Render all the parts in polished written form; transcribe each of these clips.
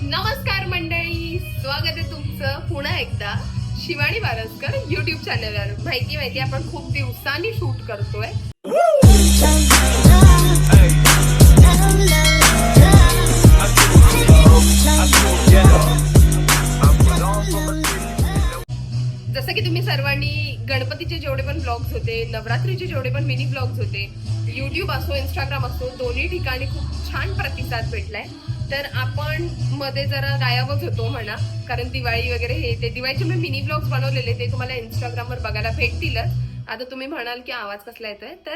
नमस्कार मंडळी, स्वागत आहे तुमचं पुन्हा एकदा शिवानी बारसकर युट्यूब चॅनलवर. माहिती आपण खूप दिवसांनी शूट करतोय. जसं की तुम्ही सर्वांनी गणपतीचे जेवढे पण ब्लॉग्स होते, नवरात्रीचे जेवढे पण मिनी ब्लॉग्स होते, युट्यूब असो इंस्टाग्राम असो, दोन्ही ठिकाणी खूप छान प्रतिसाद भेटलाय. तर आपण मध्ये जरा गायबच होतो म्हणा, कारण दिवाळी वगैरे हे ते दिवाळीचे मी मिनी ब्लॉग्स बनवलेले ते तुम्हाला इंस्टाग्रामवर बघायला भेटतीलच. आता तुम्ही म्हणाल की आवाज कसला येतोय, तर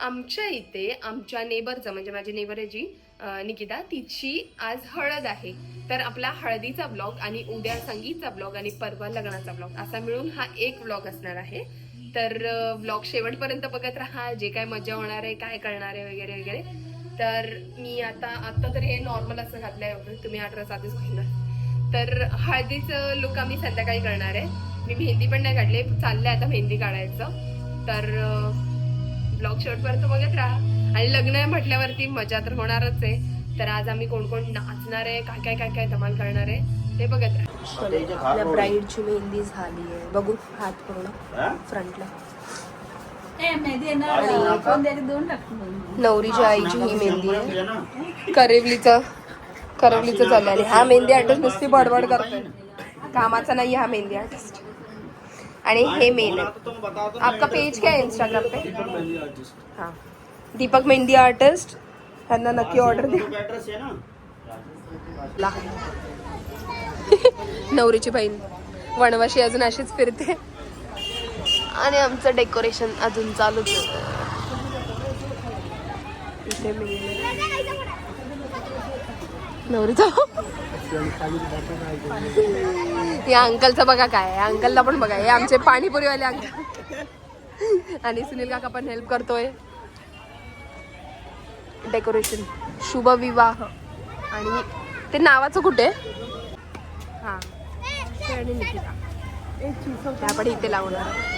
आमच्या इथे आमच्या नेबरचं म्हणजे माझी नेबर आहे जी निकिता, तिची आज हळद आहे. तर आपला हळदीचा ब्लॉग आणि उद्या संगीतचा ब्लॉग आणि परवा लग्नाचा ब्लॉग असा मिळून हा एक ब्लॉग असणार आहे. तर ब्लॉग शेवटपर्यंत बघत राहा, जे काय मजा होणार आहे, काय करणार आहे वगैरे वगैरे. तर मी आता तर हे नॉर्मल असं घातलंय, तुम्ही ॲड्रेस आधीच बघितलं. तर हळदीचं लुक आम्ही संध्याकाळी करणार आहे. मी मेहंदी पण नाही काढली, चाललंय आता मेहंदी काढायचं. तर ब्लॉग शेवटपर्यंत बघत राहा. आणि लग्न आहे म्हटल्यावरती मजा तर होणारच आहे. तर आज आम्ही कोण कोण नाचणार आहे, काय काय धमाल करणार आहे ते बघत राहा. आपल्या ब्राईडची मेहंदी झाली आहे, बघू हात पूर्ण फ्रंटला. नवरीच्या आईची ही मेहंदी आहे. करवलीचं चाललंय. आणि हा मेहंदी आर्टिस्ट नुसती बडबड करतोय, कामाचा नाही हा मेहंदी आर्टिस्ट. आणि हे मेन आहे. आपका पेज क्या है इंस्टाग्राम पे? हाँ, दीपक मेहंदी आर्टिस्ट. त्यांना नक्की ऑर्डर द्या. नवरीची बहीण वनवाशी अजून अशीच फिरते. आणि आमचं डेकोरेशन अजून चालूच होतं. इथे नवरीचा या अंकलचं बघा काय आहे, अंकलला पण बघा. हे आमचे पाणीपुरीवाले अंकल. आणि सुनील काका पण हेल्प करतोय. डेकोरेशन शुभ विवाह. आणि ते नावाचं कुठे? हा, आणि निकिता आपण इथे लावणार.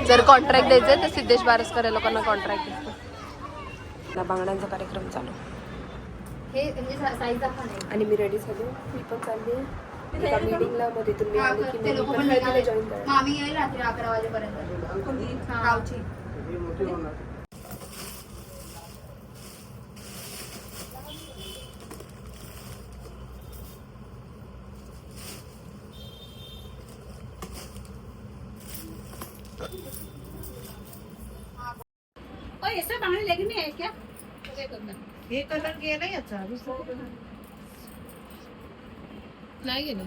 जर कॉन्ट्रॅक्ट द्यायचंय तर सिद्धेश बारसकर लोकांना कॉन्ट्रॅक्ट द्यायचं. बांगड्यांचा कार्यक्रम चालू. आणि मी रेडी झालो, मी पण चालली एका मीटिंगला. मध्ये तुम्ही आले की मी पण हळदीला जॉईन करा. आम्ही येईल रात्री 11 वाजेपर्यंत गावची. ऐसा बांगड़े लेकिन नहीं है क्या? हे कलर गेला याचा नाही गेलं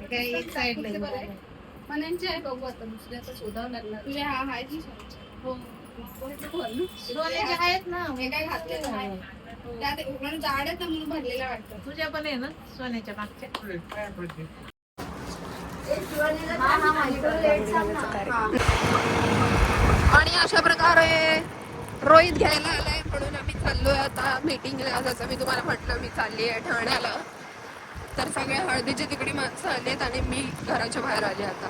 काय एक साइडला मनांचे आहे. बघू आता दुसऱ्याचा शोधावं लागणार. तुझ्या हा आहे की हो सोन्याचे आहेत ना, हे काय घातलेलं आहे त्यात उघडून जाड आहे तर म्हणून भरलेला वाटतं. तुझ्या पण आहे ना सोन्याच्या मागच्या. आणि अशा प्रकारे रोहित घ्यायला आलाय म्हणून आम्ही चाललोय आता मीटिंगला. जसं मी तुम्हाला म्हटलं मी चालली आहे ठाण्याला. तर सगळे हळदीचे तिकडे माणसं आलेत आणि मी घराच्या बाहेर आले. आता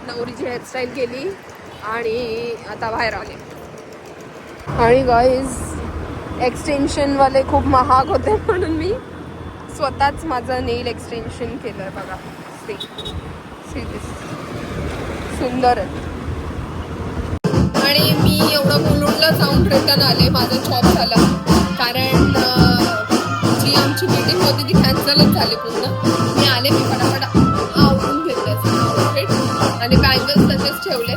नवरीची हेअरस्टाईल केली आणि आता बाहेर आले. आणि गाईज एक्सटेन्शनवाले खूप महाग होते म्हणून मी स्वतःच माझं नेल एक्सटेन्शन केलं. बघा सुंदर आहे. आणि मी एवढं मुलुंडला जाऊन रिटर्न आले. माझा जॉब झाला कारण जी आमची मीटिंग होती ती कॅन्सलच झाली पूर्ण. मी आले, मी फटाफट आवडून घेतले आणि बँगल्स तसेच ठेवले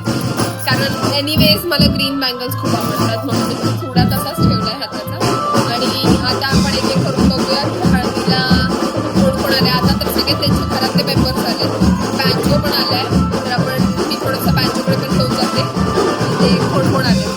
कारण एनिवेज मला ग्रीन बँगल्स खूप आवडतात म्हणून मी थोडा तसाच ठेवलाय हाताचा. आणि आता आपण एक एक करून बघूया हळदीला कोण कोण आले. आता तर सगळे त्यांचे घरातले मेंबर्स आले. बँजो पण आलाय, तर आपण मी थोडंसं बँजोकडे पण घेऊन जाते. ते कोण कोण आले.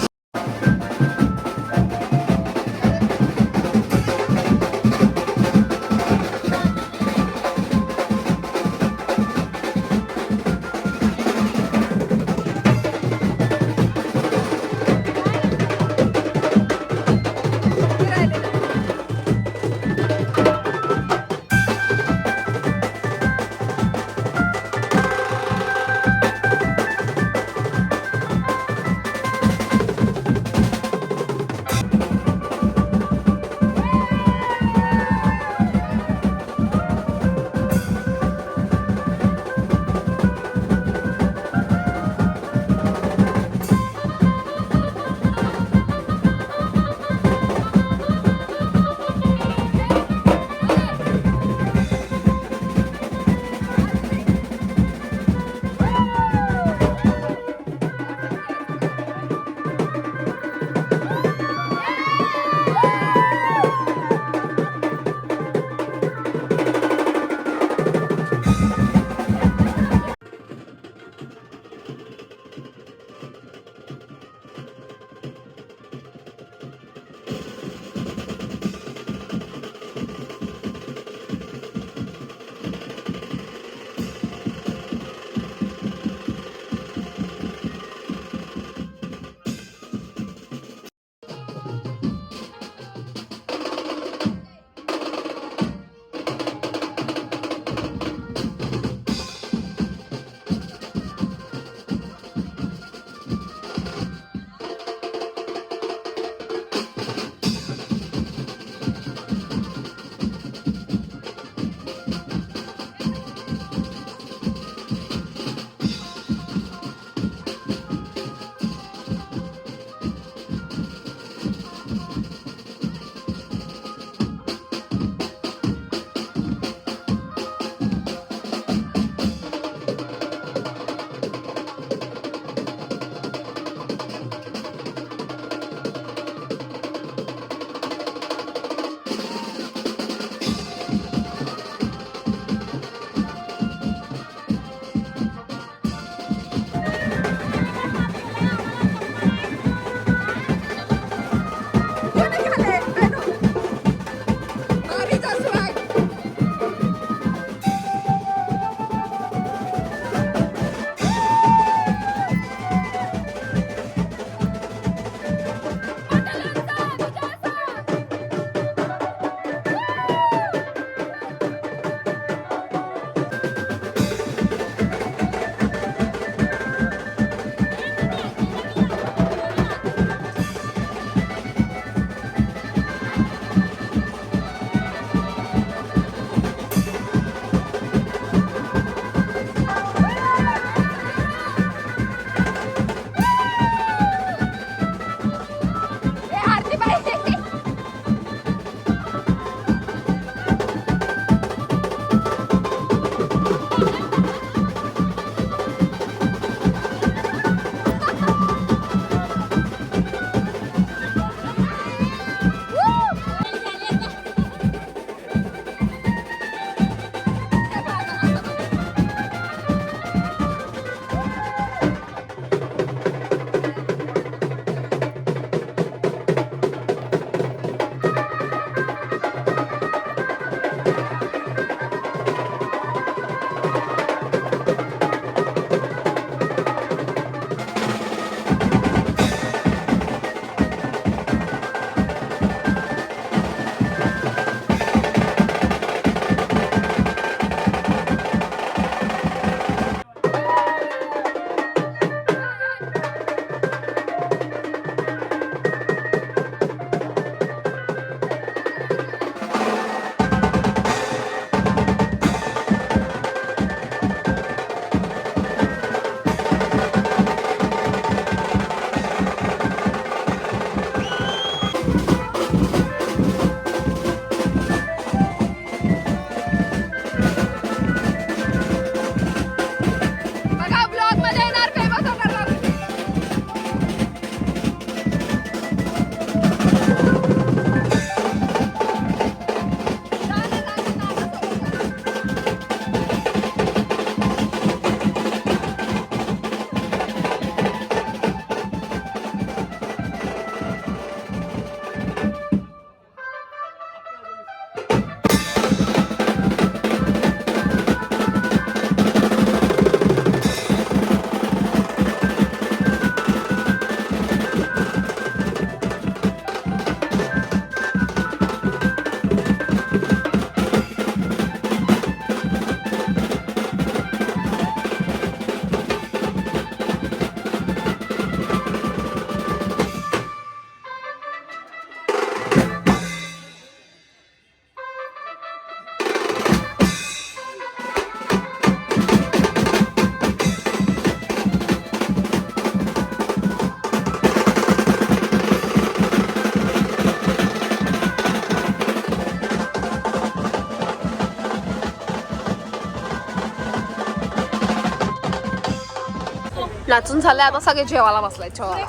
नाचून झालंय आता सगळे जेवायला बसलाय जेवायला.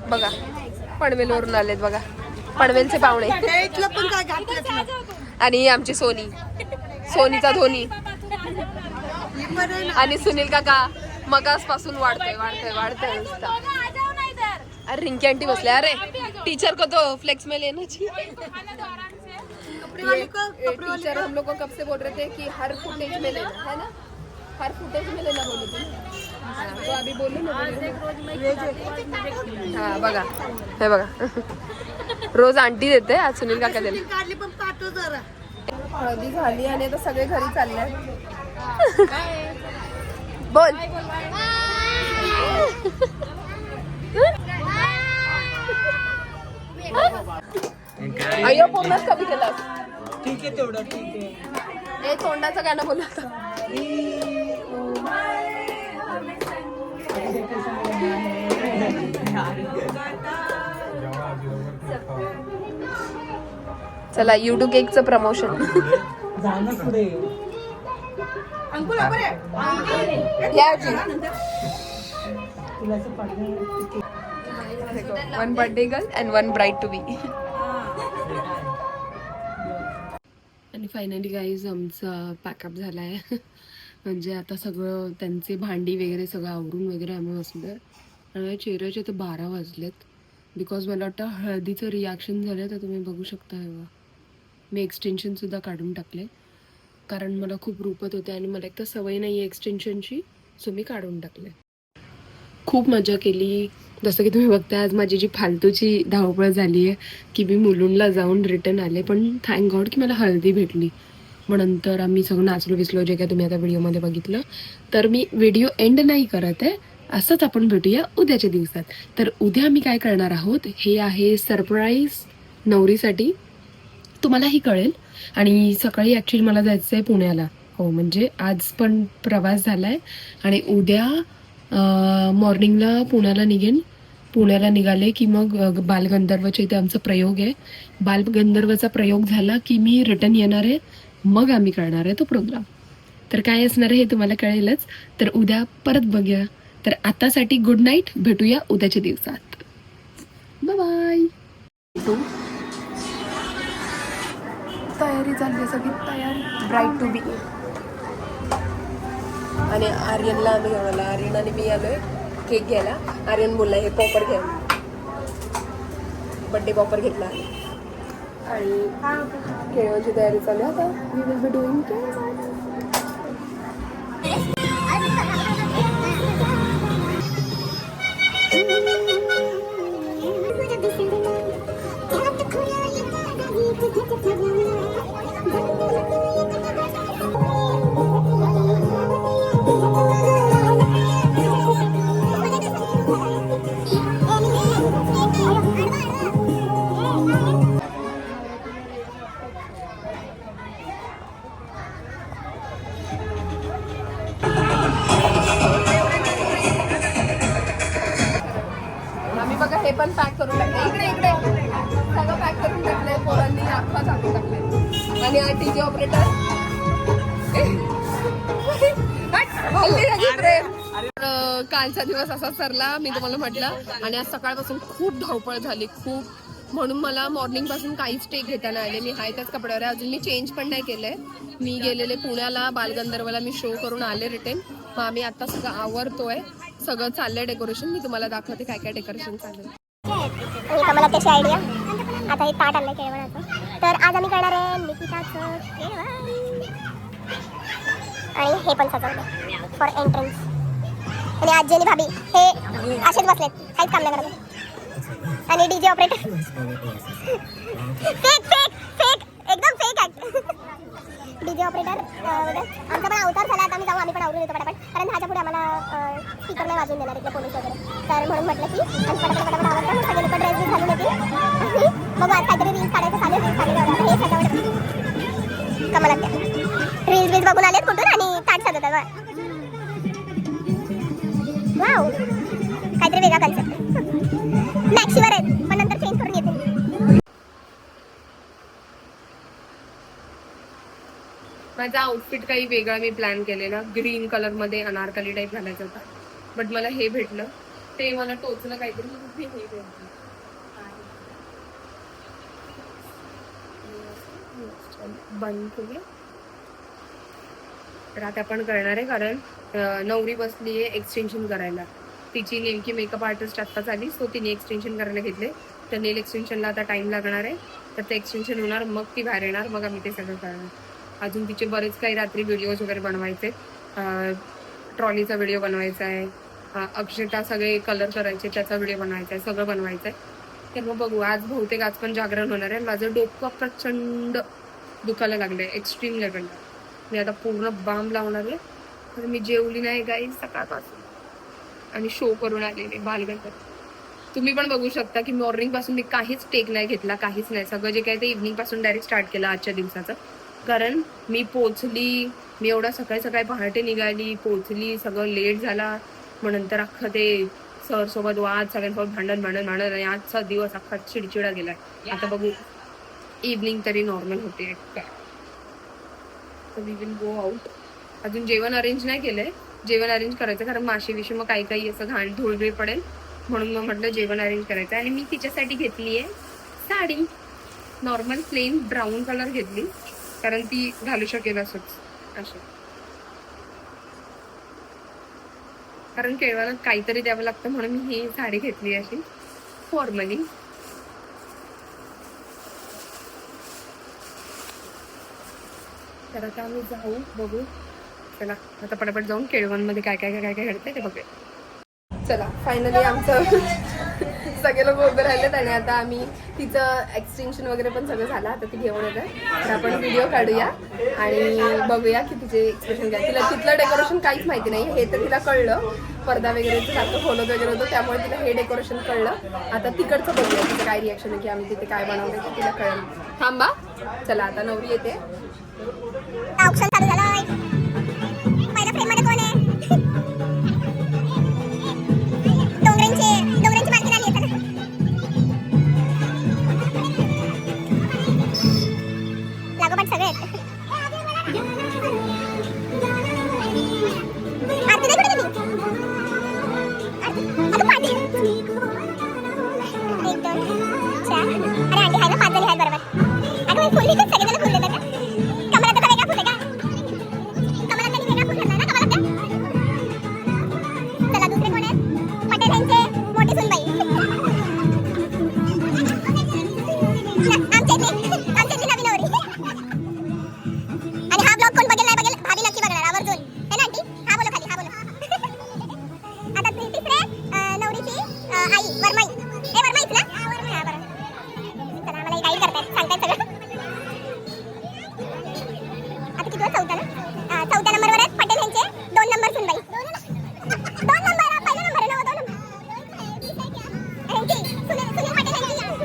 बघा पनवेलवरून आलेत बघा, पनवेलचे पाहुणे. आणि आमची सोनीचा धोनी आणि सुनील काका मगासपासून वाढतोय नुसता. अरे रिंकी आंटी बसले. अरे टीचर को तो फ्लेक्स में लेना चाहिए. टीचर हम लोग को कब से बोल रहे थे कि हर फुटेज में लेना है ना, हर फुटेज में लेना बोले थे. तो अभी बोलू ना. हा बघा, हे बघा रोज आंटी देते, आज सुनील काका दिले. हळदी झाली आणि आता सगळे घरी चालले. बोल. अय्यो पूर्णच कमी केलास. ठीक आहे तेवढं, ठीक आहे. हे तोंडाचं गाणं बोल आता. चला युट्यूब केकचं promotion. One birthday girl and one bride to be. आणि फायनली गाईज आमचा पॅकअप झाला आहे. म्हणजे आता सगळं त्यांचे भांडी वगैरे सगळं आवरून वगैरे आम्ही बसलो आहे. आणि चेहऱ्याचे तर 12 वाजलेत. बिकॉज मला वाटतं हळदीचं रिॲक्शन झालं, तर तुम्ही बघू शकता. हे मी एक्सटेन्शनसुद्धा काढून टाकले, कारण मला खूप रुपत होते आणि मला एक तर सवय नाही आहे एक्सटेन्शनची, सो मी काढून टाकले. खूप मजा केली. जसं की तुम्ही बघता आज माझी जी फालतूची धावपळ झाली आहे की मी मुलुंडला जाऊन रिटर्न आले, पण थँक गॉड की मला हळदी भेटली. मग नंतर आम्ही सगळं नाचलो विसलो, जे काय तुम्ही आता व्हिडिओमध्ये बघितलं. तर मी व्हिडिओ एंड नाही करत आहे, असंच आपण भेटूया उद्याच्या दिवसात. तर उद्या आम्ही काय करणार आहोत हे आहे सरप्राईज नवरीसाठी, तुम्हालाही कळेल. आणि सकाळी ॲक्च्युली मला जायचं आहे पुण्याला. हो म्हणजे आज पण प्रवास झाला आहे आणि उद्या मॉर्निंगला पुण्याला निघेन. पुण्याला निघाले की मग बालगंधर्वच्या इथे आमचा प्रयोग आहे. बालगंधर्वचा प्रयोग झाला की मी रिटर्न येणार आहे, मग आम्ही करणार आहे तो प्रोग्राम. तर काय असणार आहे हे तुम्हाला कळेलच. तर उद्या परत बघूया. तर आतासाठी गुड नाईट, भेटूया उद्याच्या दिवसात. Bye bye. तयारी चालली आहे सगळी, तयारी ब्राईड टू बी. आणि आर्यनला आम्ही घेऊन आलो. आर्यन आणि मी आलोय केक घ्यायला. आर्यन बोलला हे पॉपर घ्या, बड्डे पॉपर घेतला. आणि खेळाची तयारी चालू आहे आता. वी विल बी डुईंग बघा. हे पण पॅक करून टाकलं. इकडे इकडे सगळं पॅक करून टाकलंय पोरांनी, अख्खा टाकून टाकलंय. आणि हा टीव्ही ऑपरेटर कालचा दिवस असा सरला, मी तुम्हाला म्हटलं. आणि आज सकाळपासून खूप धावपळ झाली, खूप. म्हणून मला मॉर्निंग पासून काहीच टेक घेता नाही आले. मी हाय त्याच कपड्यावर आहे, अजून मी चेंज पण नाही केलंय. मी गेलेले पुण्याला बालगंधर्वला, मी शो करून आले रिटर्न. मग आम्ही आता सगळं आवरतोय, सगळं चाललंय डेकोरेशन. मी तुम्हाला दाखवते काय काय डेकोरेशन चाललंय. मला त्याची आयडिया. आता हे ताट आणलंय केळवणाचं. तर आज आम्ही करणार आहे निकिताचं केळवण. आणि हे पण सजवलं फॉर एंट्रन्स. आणि आजी आणि भाभी हे असेच बसलेत, काहीच काम नाही करत. आणि DJ operator fake fake fake एकदम फेक ऍक्ट. डीजे ऑपरेटर आमचा पण अवतार झाला. आता आम्ही जाऊ, आम्ही पण आवरून येतो पटापट, कारण ह्याच्या पुढे आम्हाला स्पीकर नाही वाजवून देणार इथले पोलीस वगैरे. तर म्हणून म्हटलं की आम्ही पटापट आवडतं, सगळे लोक ड्रेस बी घालून येतील. मग आज काहीतरी रील्स काढायचं चालेल. रील्स काढले हे सजावट कमाल लागते. रील्स बघून आलेत कुठून आणि ताट सजवतात. वाव, काहीतरी वेगळा कन्सेप्ट. मॅक्सीवर आहेत पण नंतर चेंज करून येते. माझा आउटफिट काही वेगळा मी प्लॅन केलेला. ग्रीन कलर मध्ये अनारकली टाईप घालायचा होता, बट मला हे भेटलं, ते मला टोचलं काहीतरी, हे भेटलं. बंद केले. तर आता आपण करणार आहे, कारण नवरी बसली आहे एक्सटेन्शन करायला. तिची नेमकी मेकअप आर्टिस्ट आत्ताच आली, सो तिने एक्सटेन्शन करायला घेतले. तर नेल एक्सटेन्शनला आता टाइम लागणार आहे. तर ते एक्सटेन्शन होणार, मग ती बाहेर येणार, मग आम्ही ते सगळं करणार. अजून तिचे बरेच काही रात्री व्हिडिओज वगैरे बनवायचे. ट्रॉलीचा व्हिडिओ बनवायचा आहे, अक्षता सगळे कलर करायचे त्याचा व्हिडिओ बनवायचा आहे, सगळं बनवायचं आहे. तर मग बघू. आज बहुतेक आज पण जागरण होणार आहे. माझं डोकं प्रचंड दुखायला लागलं आहे, एक्स्ट्रीम लेवलला. मी आता पूर्ण बाम लावणार आहे. तर मी जेवली नाही गाई सकाळपासून, आणि शो करून आलेले बालगंधर. तुम्ही पण बघू शकता की मॉर्निंग पासून मी काहीच टेक नाही घेतला, काहीच नाही. सगळं जे काय ते इव्हनिंग पासून डायरेक्ट स्टार्ट केलं आजच्या दिवसाचं. कारण मी पोचली, मी एवढा सकाळी सकाळी पहाटे निघाली, पोचली, सगळं लेट झाला. मग नंतर अख्खं ते सर सोबत वाद, सगळ्यांसोबत भांडण, आणि आजचा दिवस अख्खा चिडचिडा गेलाय. आता बघू इव्हनिंग तरी नॉर्मल होते का. तर वी विल गो आउट. अजून जेवण अरेंज नाही केलंय, जेवण अरेंज करायचं, कारण माशी विषय मग काही असं घाण धुळधुळ पडेल, म्हणून मग म्हटलं जेवण अरेंज करायचं. आणि मी तिच्यासाठी घेतली आहे sari, normal plain brown colour घेतली, कारण ती घालू शकेल असंच असं. कारण केळवाला काहीतरी द्यावं लागतं, म्हणून मी ही साडी घेतली अशी फॉर्मली. तर आता आम्ही जाऊ, बघू. चला आता पटापट जाऊन केळवणमध्ये काय काय काय काय घडतंय ते बघूया. चला फायनली आमचं सगळे लोक उभे राहिलेत, आणि आता आम्ही तिचं एक्सटेन्शन वगैरे पण सगळं झालं. आता ती घेऊन येत आहे. तर आपण व्हिडिओ काढूया आणि बघूया की तिचे एक्सप्रेशन काय. तिला तिथलं डेकोरेशन काहीच माहिती नाही, हे तर तिला कळलं. पडदा वगैरे सारखं खोलत वगैरे होतं, त्यामुळे तिला हे डेकोरेशन कळलं. आता तिकडचं बघूया तिचं काय रिॲक्शन आहे, की आम्ही तिथे काय बनवलं ते तिला कळलं. थांबा. चला आता नवरी येते. ऑप्शन चालू झालं. पहिल्या फ्रेममध्ये कोण आहे? डोंगरांची मालकी आली आहे ना. लागोपाठ सगळे आहेत. आरती नाही कुठे गेली? अगं पाटील. 1 2 4. अरे आंटी आहे ना, 5 जणी आहेत बरोबर. अगं मी फुल विकत सगळेजण फुल देतात का? कमळाचं तर वेगळा फुल आहे का? कमळात त्यांनी वेगळा फुल घातला ना कमळात का? चला दुसरे कोण आहेत? पटेल यांचे मोठी सुनबाई. आमच्या नवीन नवरी. आणि हा ब्लॉग कोण बघेल नाही बघेल, भाभी नक्की बघणार आवर्जून, है ना आंटी? हा बोलो खाली, हा बोलो. आता तिसरे नवरीची आई वरमाई. हे वरमाईच ना? हा बरोबर. चला आम्हाला गाईड करतायत, सांगतायत सगळं. आता किती चौथा ना? 4थ्या नंबरवर आहेत पटेल यांचे 2 नंबर सुनबाई. 2 नंबर, पहिला नंबर आहे ना, 2 नंबर. यांची सुनील पटेल यांची.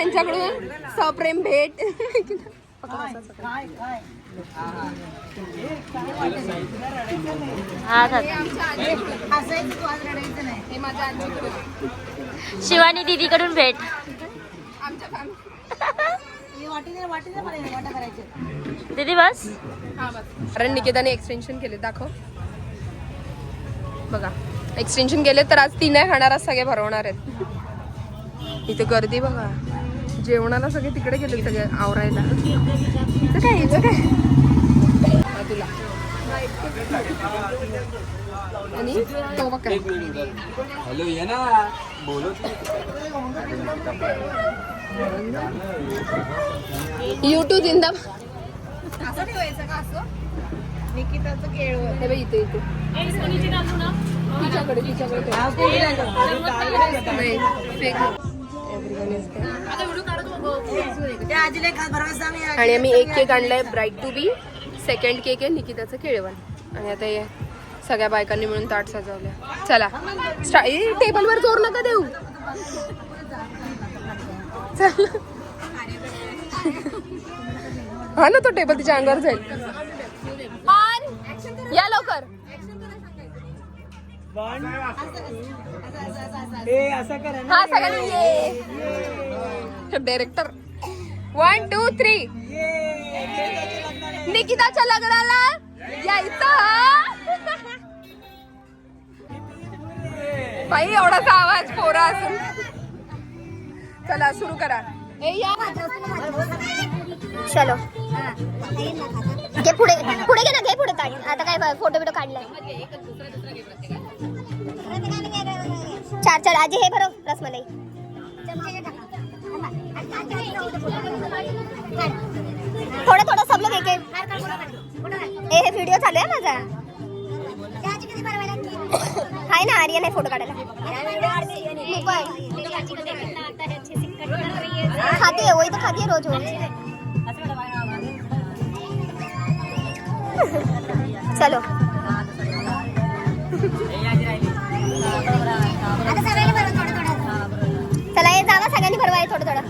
यांच्याकडून सप्रेम भेट. शिवानी दीदीकडून भेट. दीदी बस. कारण निकेताने एक्सटेन्शन केले, दाखव बघा. एक्सटेन्शन केले तर आज ती नाही खाणार, आज सगळे भरवणार आहेत. इथे गर्दी बघा, जेवणाला सगळे तिकडे गेले, सगळे आवरायला. इथं काय इथं काय तुला आणि तो बघ हॅलो ये ना बोलो. युट्यूब जिंदा. निकिताचं केळवण. हे बघ इथे इथे तिच्याकडे तिच्याकडे नाही fake. आणि आम्ही एक केक आणलाय bride to be. Second cake आहे निकिताचं केळवण. आणि आता हे सगळ्या बायकांनी मिळून ताट सजवलं. चला टेबलवर जोर नका देऊ. हा ना, तो टेबल तिच्या अंगावर जाईल. या लवकर. हा सगळ्यांनी ये. डायरेक्टर 1 2 3. निकिताच्या लग्नाला यायचं. बाई एवढासा आवाज पोरा असून. चला सुरू करा. चलो घे पुढे पुढे घे ना, घे पुढे काढ. आता काय फोटो बिटो काढलाय. 4 आजी हे भरव रसमलाई. थोडं थोडं सब लोग एक हे व्हिडिओ चालू आहे माझा. हाय ना, आर्यन आहे फोटो काढायला. खाती है वही तो खाती है रोज रोज. चलो चला ये जावा सगळ्यांनी भरवाय थोडं थोडं.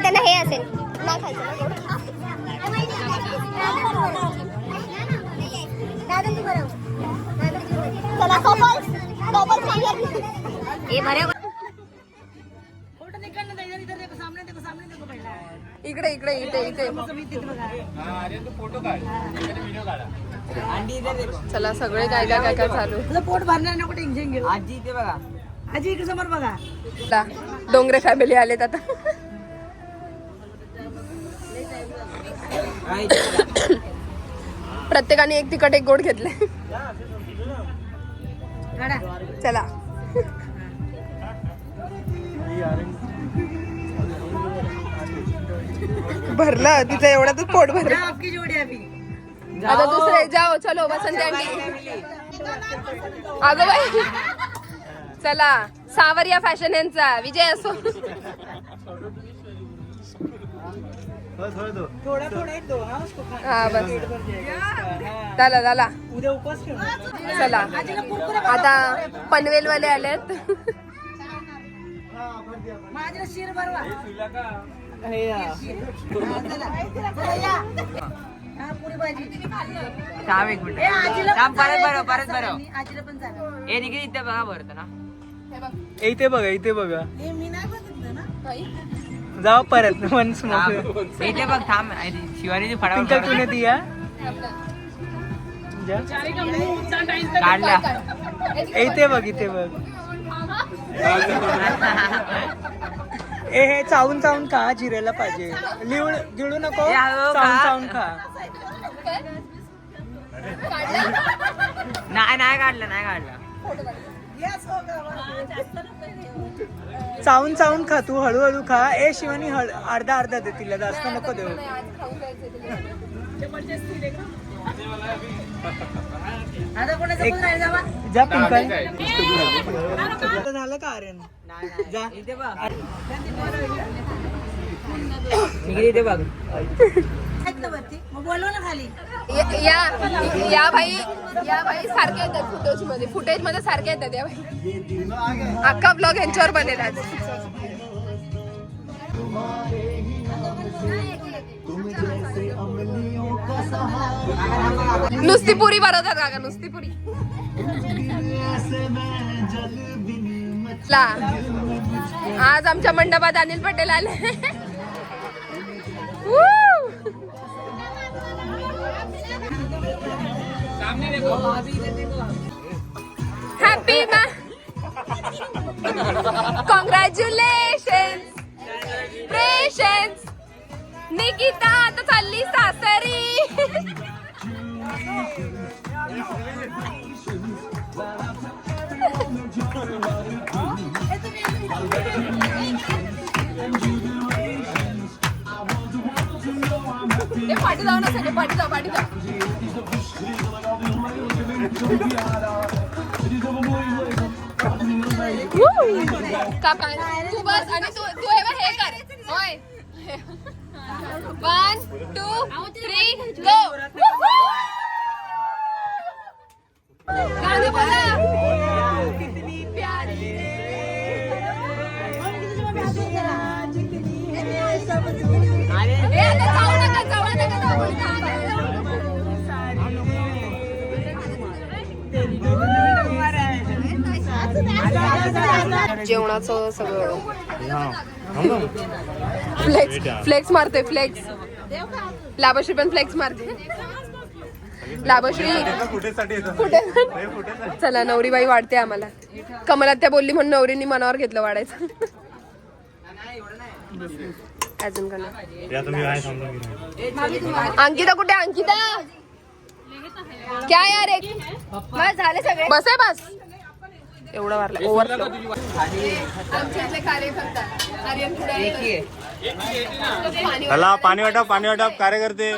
त्यांना हे असेल नाही खायचं. चला कपल्स इकडे इकडे इथे इथे. चला सगळे काय काय काय काय चालू. तुझं पोट भरणार नको, टेन्शन घेऊ. आजी इथे बघा, आजी इकडे समोर बघा. डोंगरे फॅमिली आलेत आता. प्रत्येकाने एक तिखट एक गोड घेतले. चला भरलं तिचं एवढ्यातच पोट भरलं. आता दुसरे जाओ. चलो वसंत आंटी. अगं बाई चला सावरिया फॅशन यांचा विजय असो. थोड़ा थोड़ा एक दो हाँ उसको खा. हा बस चला चला उद्या उपवास ठेव. चला. आता पनवेलवाले आलेत. माझ्या शिर भरवा. पुरी भाजी. थांब एक मिनिट. थांब परत बरं. आजीला पण चालेल. हे निघे इथे बघा भरत ना. इथे बघा, इथे बघा. मी नाही बघितलं ना. जाओ परत वन्स मोर. इथे बघ थांब. शिवानीची फटाफट पिंकल तूने दिया काढला. इथे बघ, इथे बघ. हे चावून चावून खा, जिरेला पाहिजे. गिळू नको, चावून चावून खा. नाही काढला. चावून चावून खा तू, हळूहळू खा. ए शिवानी अर्धा अर्धा दे तिला, जास्त नको देऊ. जा पिंकल. झालं का आर्यन? जा इथे बघ. इथे बघ. या भाई सारखे येतात फुटेज मध्ये सारखे येतात या भाई. अख्खा ब्लॉग यांच्यावर बनेल आज. नुसती पुरी बनवतात काका, नुसती पुरी. आज आमच्या मंडपात अनिल पटेल आले. Happy congratulation प्रेशन्स. निकिता आता चालली सासरी. पाठी जाऊ ना सगळे, पाठी जाऊ. काका तू बस आणि तू हे कर. होय 1 2 3 गो. गाणं बोला. कितनी प्यारी जेवणाचं सगळं फ्लेक्स मारते. फ्लेक्स लाभश्री पण फ्लेक्स मारते. लाभश्री कुठे चला नवरीबाई वाढते आम्हाला. कमलात त्या बोलली म्हणून नवरींनी मनावर घेतलं वाढायचं. अजून का अंकिता कुठे? अंकिता क्या यार एक बस झाले सगळे. बस आहे बस. एवढं वारलं ओव्हर. आमच्या इथले कार्यकर्ता चला पाणी वाटप कार्यकर्ते.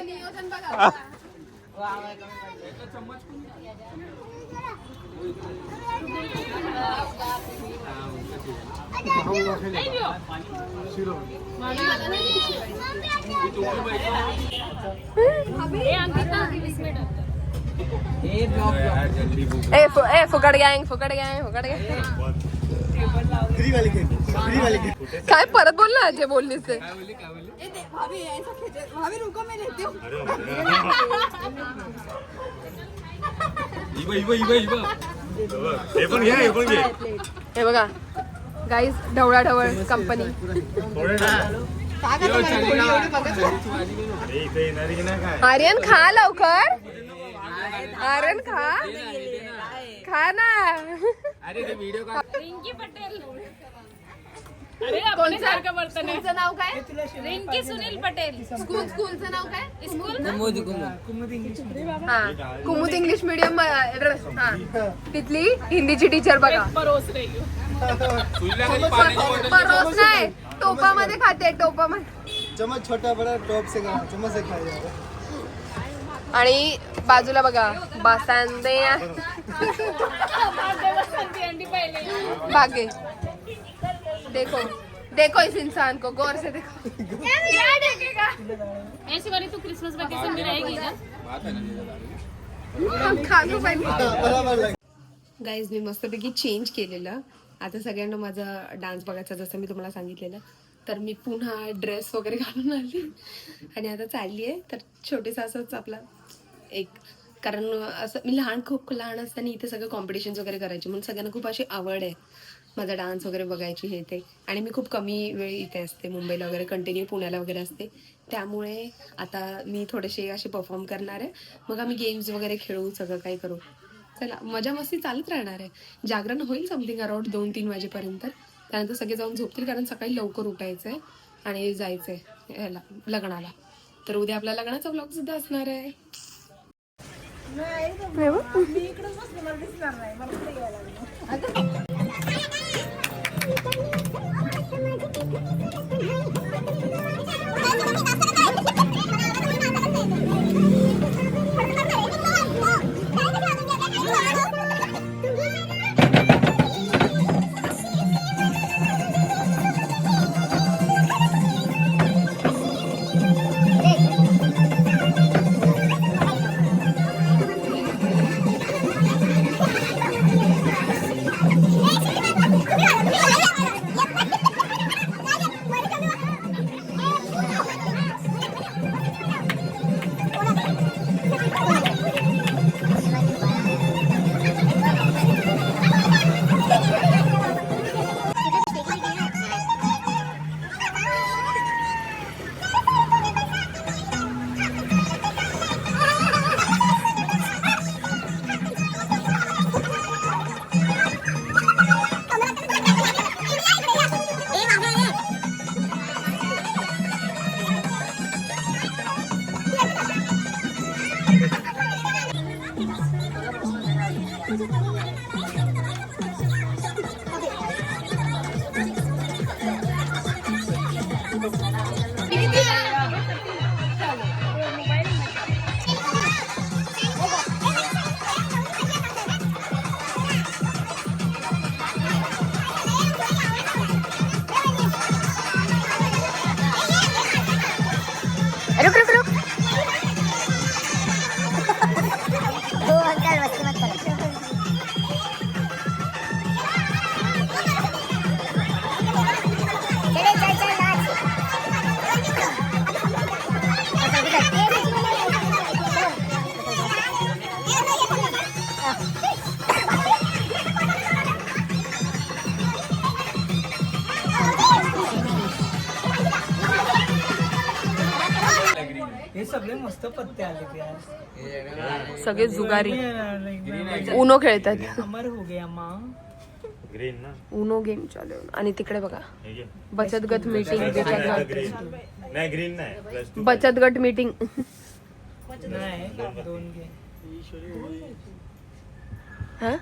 नियोजन बघा. फुकट गँग. काय परत बोल ना जे बोललीस ते. हे बघा गाईज ढवळा ढवळ कंपनी. आर्यन खा लवकर. आर्यन खा ना. रिंकी पटेल. स्कूलचं नाव काय? रिंकी सुनील पटेल. स्कूलचं नाव काय? स्कूल हा कुमुद इंग्लिश मीडियम. हा तिथली हिंदीची टीचर बघा. परोस नाही टोपामध्ये खाते. टोपामध्ये चम्मच छोटा बडा टॉप से चम्मच से खाया. आणि बाजूला बघा बासांदे भागे. देखो इस इंसान को गौर से देखो. ऐसी वाली तू क्रिसमस वेकेशन में रहेगी ना. गाईज मी मस्तपैकी चेंज केलेलं. आता सगळ्यांना माझा डान्स बघायचा जसं मी तुम्हाला सांगितलेलं. तर मी पुन्हा ड्रेस वगैरे घालून आली आणि आता चालली आहे. तर छोटेसा असंच आपला एक कारण असं मी खूप लहान असताना इथे सगळं कॉम्पिटिशन्स वगैरे करायचे म्हणून सगळ्यांना खूप अशी आवड आहे माझा डान्स वगैरे बघायची हे ते. आणि मी खूप कमी वेळ इथे असते मुंबईला वगैरे, कंटिन्यू पुण्याला वगैरे असते. त्यामुळे आता मी थोडेसे असे परफॉर्म करणार आहे. मग आम्ही गेम्स वगैरे खेळू, सगळं काही करू. चला मजा मस्ती चालत राहणार आहे. जागरण होईल समथिंग अराउंड 2-3 वाजेपर्यंत. त्यानंतर सगळे जाऊन झोपतील कारण सकाळी लवकर उठायचं आहे आणि जायचं आहे ह्याला लग्नाला. तर उद्या आपला लग्नाचा व्लॉग सुद्धा असणार आहे. हे सगळे मस्त पत्ते आले ते आज. सगळे जुगारी एकदम उनो खेळतात. अमर हो गया माँ. ग्रीन ना उनो गेम चालू आहे. आणि तिकडे बघा हे घे. बचत गट मीटिंग नाही ग्रीन नाही प्लस बचत गट मीटिंग. नाही 2 घे. हा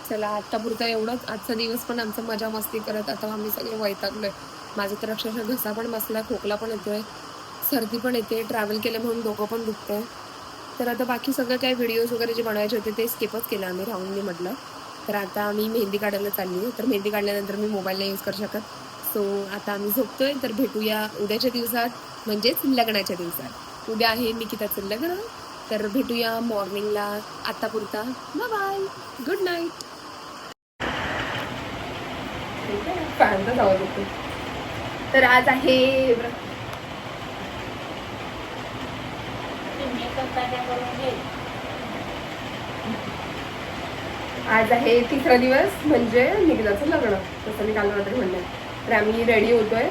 चला आता पुरतं एवढंच. आजचा दिवस पण आमचा मजा मस्ती करत आता आम्ही सगळे वैतागलोय. माझा तर अक्षरशः घसा पण बसला, खोकला पण येतोय, सर्दी पण येते, ट्रॅव्हल केलं म्हणून डोकं पण दुखतंय. तर आता बाकी सगळं काय व्हिडिओज वगैरे जे बनवायचे होते ते स्किपच केलं आम्ही, राहून मी म्हटलं. तर आता आम्ही मेहंदी काढायला चालली आहे. तर मेहंदी काढल्यानंतर मी मोबाईल नाही यूज करू शकत. सो आता आम्ही झोपतोय. तर भेटूया उद्याच्या दिवसात, म्हणजेच लग्नाच्या दिवसात. उद्या आहे निकिताचं लग्न. तर भेटूया मॉर्निंगला. आत्तापुरता बाय बाय, गुड नाईट. फॅनचाच आवाज येतो. तर आज आहे आज आहे 3रा दिवस म्हणजे निकिताचं लग्न, तसं मी काल रात्री म्हणलं. तर आम्ही रेडी होतोय.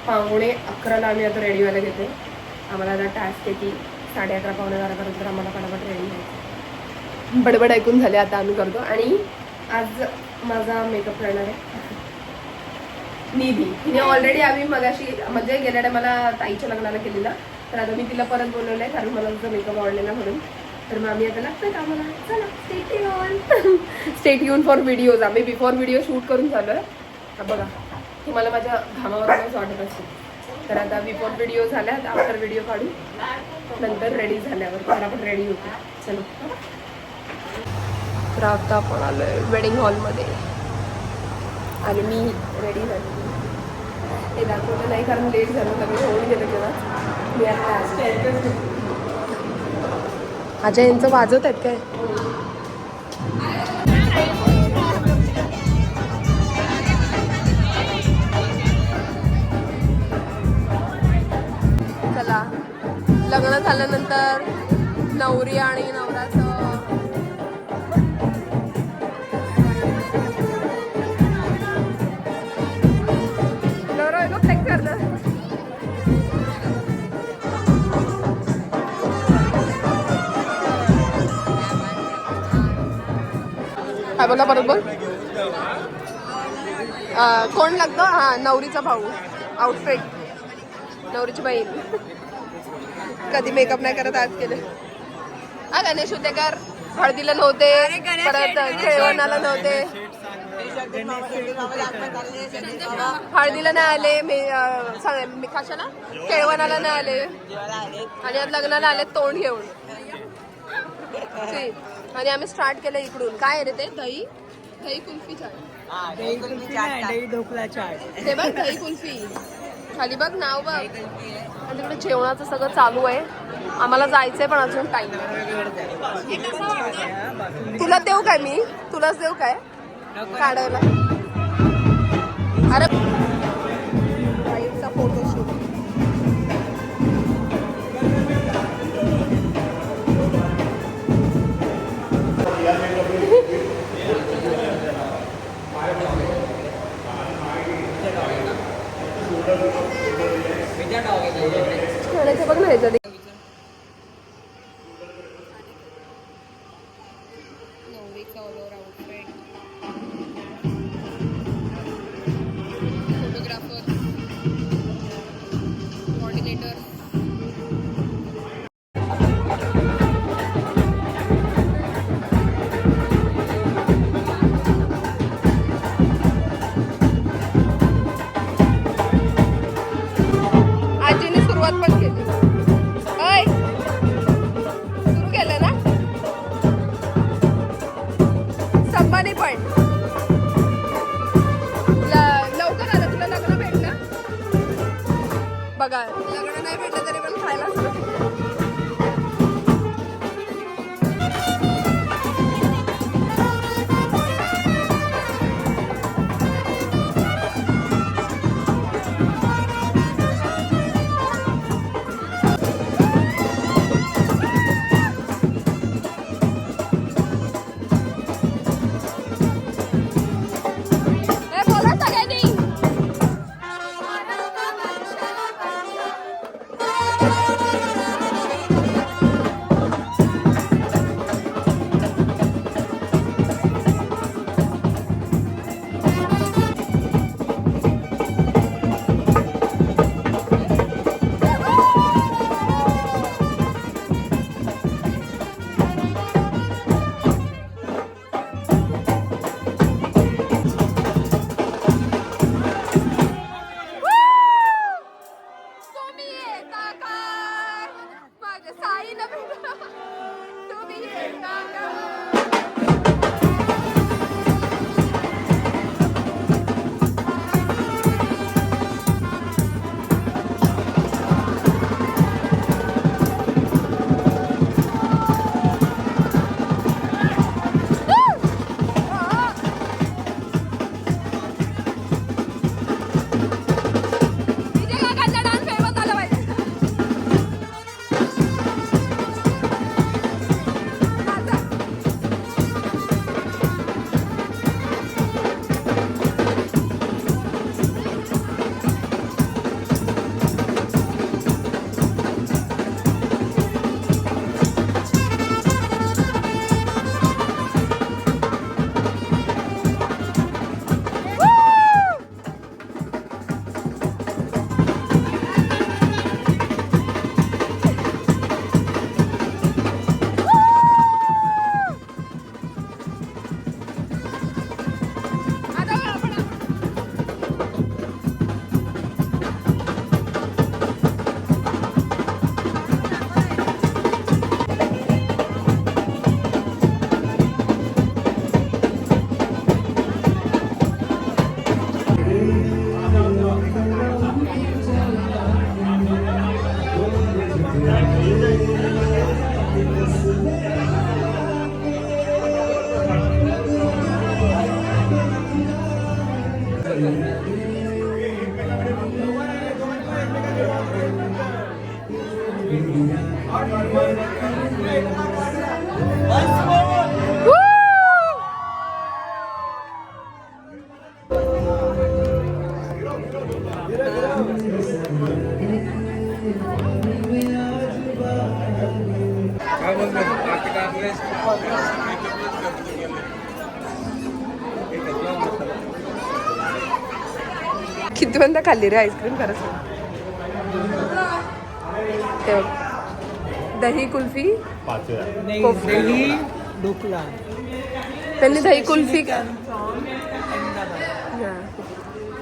11:45 आम्ही आता रेडी व्हायला घेतोय. आम्हाला आता टास्क येते 11:30 पावणे 12पर्यंत आम्हाला पटापट रेडी आहे. बडबड ऐकून झाले आता आम्ही करतो. आणि आज माझा मेकअप करणार आहे निधी. तिने ऑलरेडी आम्ही मगाशी म्हणजे गेल्या टायमाला ताईच्या लग्नाला केलेला. तर आता मी तिला परत बोलवलंय कारण मला तुझा मेकअप आवडलेला म्हणून. तर मग आम्ही आता लागतोय कामाला. चला स्टे ट्यून फॉर व्हिडिओज. आम्ही बिफोर व्हिडिओ शूट करून झालोय. बघा तुम्हाला माझ्या घामावरूनच वाटत असते. तर आता बिफोर व्हिडिओ झाल्या, आफ्टर व्हिडिओ काढू, नंतर रेडी झाल्यावर फटाफट रेडी होते. चलो. तर आता आपण आलोय वेडिंग हॉलमध्ये आणि मी रेडी झाली. ते दाखवलं नाही कारण लेट झालं, सगळं होऊन गेलं तेव्हा. मी आता अजय यांचं वाजवत आहेत काय. चला लग्न झाल्यानंतर नवरी आणि नवराचं काय बोला परत बोल. कोण लागतो. हा नवरीचा भाऊ. आउटफिट नवरीची बहीण. कधी मेकअप नाही करत, आज केलं. हा गणेश होते कर. हळदीला नव्हते, परत खेळवणाला नव्हते, हळदीला नाही आले, कशाला केळवणाला नाही आले, आणि आज लग्नाला आले तोंड घेऊन. आणि आम्ही स्टार्ट केलं इकडून. काय आहे रे ते. दही दही कुल्फी चाट. दही ढोकळा चाट. ते बघ दही कुल्फी खाली बघ नाव बघ. आणि तिकडे जेवणाचं सगळं चालू आहे. आम्हाला जायचंय पण अजून टाइम. तुला देऊ काय मी. तुलाच देऊ काय काढायला. अरे बाईचा फोटोशूट. बघ ना ह्याच्यात नवरीचा all over outfit. Photographer, coordinator. आजीने सुरुवात पण केली. सुरू केलं ना संपाने पण. लवकर आलं. तुला लग्न भेटलं. बघा लग्न नाही भेटलं तरी पण खायला बोला सगळ्यांनी. किती बंदा खाल्ली रे आईस्क्रीम खरंच ते बघ. दही कुल्फी दही ढोकला त्यांनी दही कुल्फी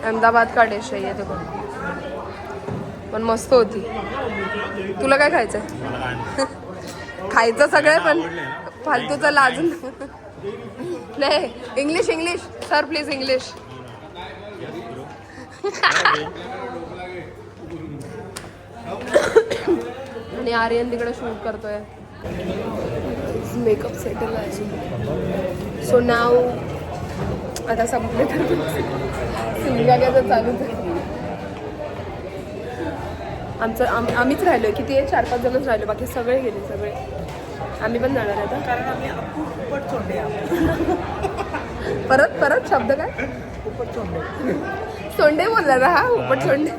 अहमदाबाद का डिश आहे ते पण मस्त होती. तुला काय खायचंय? खायचं सगळं पण फालतूचं लाजून नाही. English English sir please English. आणि आर्यन तिकडे शूट करतोय. मेकअप सेटल आहे. सो नाव आता संपले तर सिंगाग्याचं चालूच आहे. आम्हीच राहिलोय. किती आहे? 4-5 जणच राहिलो. बाकी सगळे गेले. सगळे आम्ही पण जाणार आहे आता. कारण आम्ही उपट चोंडे परत परत शब्द काय? उपट चोंडे सोंडे बोलला ना हा. उपट सोंडे.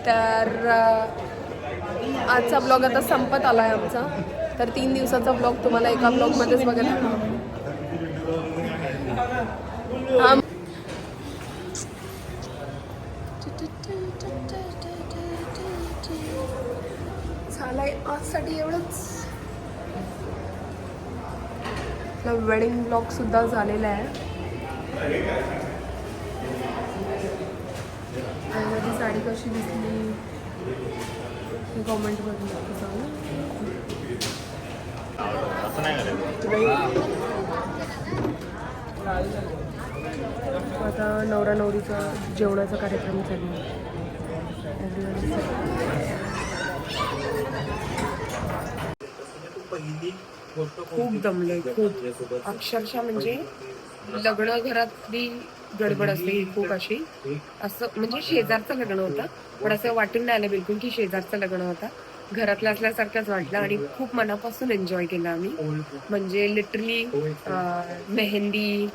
तर आजचा ब्लॉग आता संपत आला आहे आमचा. तर 3 दिवसाचा ब्लॉग तुम्हाला एका ब्लॉगमध्येच बघायला. झालंय आजसाठी एवढंच. वेडिंग ब्लॉग सुद्धा झालेला आहे. आणि माझी साडी कशी दिसली हे कॉमेंटमध्ये नक्की सांगा. असं नाही करायचं. आता नवरा नवरीचा जेवणाचा कार्यक्रम चालू आहे. खूप दमले. खूप अक्षरशः म्हणजे लग्न घरातली गडबड असते ही खूप अशी. असं म्हणजे शेजारचं लग्न होतं पण असं वाटून नाही आलं बिलकुल की शेजारचं लग्न होतं. घरातलं असल्यासारखंच वाटलं आणि खूप मनापासून एन्जॉय केलं आम्ही. म्हणजे लिटरली मेहंदी,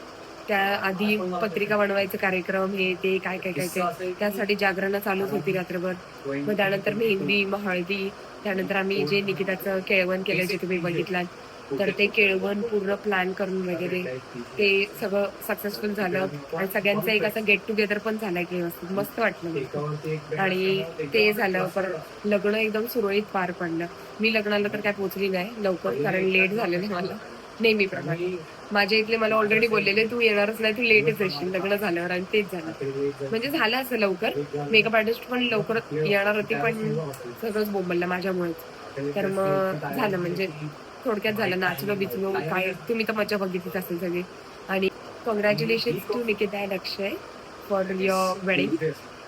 त्या आधी पत्रिका बनवायचं कार्यक्रम, हे ते काय काय काय काय त्यासाठी जागरणं चालूच होती रात्रभर. मग त्यानंतर मेहंदी, मग हळदी, त्यानंतर आम्ही जे निकिताचं केळवण केलं जे तुम्ही बघितलात तर ते केळवण पूर्ण प्लॅन करून वगैरे ते सगळं सक्सेसफुल झालं. आणि सगळ्यांचं एक असं गेट टुगेदर पण झालंय की व्यवस्थित मस्त वाटलं. आणि ते झालं परत लग्न एकदम सुरळीत पार पडलं. मी लग्नाला तर काय पोहोचली नाही लवकर कारण लेट झालेलं मला नेहमीप्रमाणे. माझ्या इथले मला ऑलरेडी बोललेले तू येणारच नाही, तू लेटच येशील लग्न झाल्यावर. आणि तेच झालं. म्हणजे झालं असं लवकर. मेकअप आर्टिस्ट पण लवकर येणार होती पण सगळंच बोंबललं माझ्यामुळेच. तर मग झालं म्हणजे थोडक्यात झालं. नाचलो बिचलो काय तुम्ही तर मजा बघितलीच असेल सगळी. आणि congratulation to Nikita and Akshay for your wedding.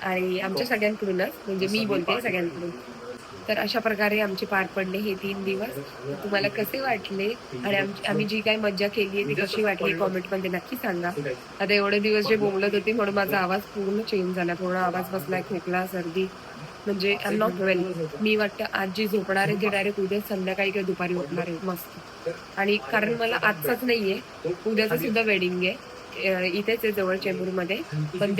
आणि आमच्या सगळ्यांकडूनच म्हणजे मी बोलते सगळ्यांकडून. तर अशा प्रकारे आमचे पार पडले हे 3 दिवस. तुम्हाला कसे वाटले आणि आम्ही जी काही मज्जा केली आहे ती कशी वाटली कॉमेंटमध्ये नक्की सांगा. आता एवढे दिवस जे बोलत होते म्हणून माझा आवाज पूर्ण चेंज झाला. पूर्ण आवाज बसलाय, खोकला, सर्दी. म्हणजे आय एम नॉट वेल. मी वाटतं आज जी झोपणार आहे ते डायरेक्ट उद्या संध्याकाळी किंवा दुपारी उठणार आहे मस्त. आणि कारण मला आजचाच नाहीये, उद्याचं सुद्धा वेडिंग आहे. इथेच आहे जवळ चेंबूरमध्ये. पण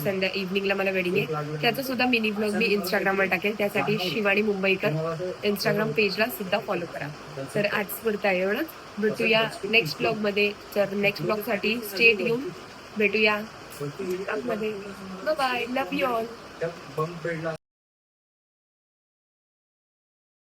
संध्या इव्हनिंगला मला वेडिंग आहे. त्याचा सुद्धा मिनी ब्लॉग मी इंस्टाग्रामवर टाकेल. त्यासाठी शिवानी मुंबईकर इंस्टाग्राम पेजला सुद्धा फॉलो करा. तर आज पुरता एवढंच. भेटूया नेक्स्ट ब्लॉगमध्ये. तर नेक्स्ट ब्लॉगसाठी स्टे ट्यून. भेटूया आतमध्ये. Bye bye. Love you all.